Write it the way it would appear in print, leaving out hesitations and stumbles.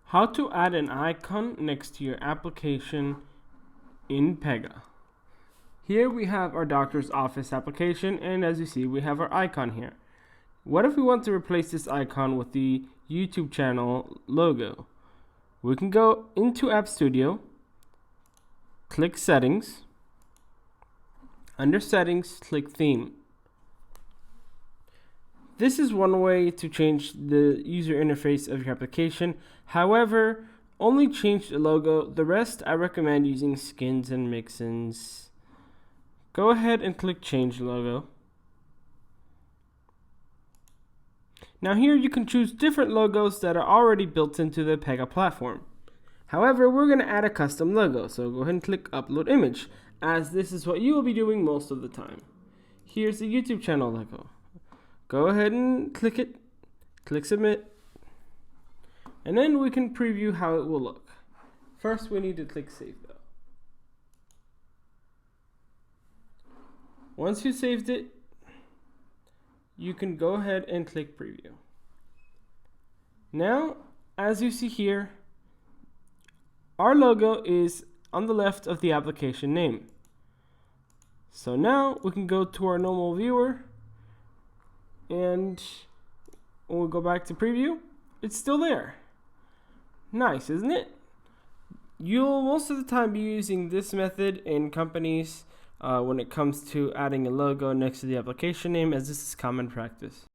How to add an icon next to your application in Pega. Here we have our doctor's office application, and as you see, we have our icon here. What if we want to replace this icon with the YouTube channel logo? We can go into App Studio, click Settings. Under Settings, click Theme. This is one way to change the user interface of your application. However, only change the logo. The rest, I recommend using skins and mix-ins. Go ahead and click Change Logo. Now here you can choose different logos that are already built into the Pega platform. However, we're going to add a custom logo, so go ahead and click Upload Image, as this is what you will be doing most of the time. Here's the YouTube channel logo. Go ahead and click it, click Submit, and then we can preview how it will look. First, we need to click Save though. Once you saved it, you can go ahead and click Preview. Now, as you see here, our logo is on the left of the application name. So now we can go to our normal viewer, and when we go back to preview, it's still there. Nice, isn't it? You'll most of the time be using this method in companies when it comes to adding a logo next to the application name, as this is common practice.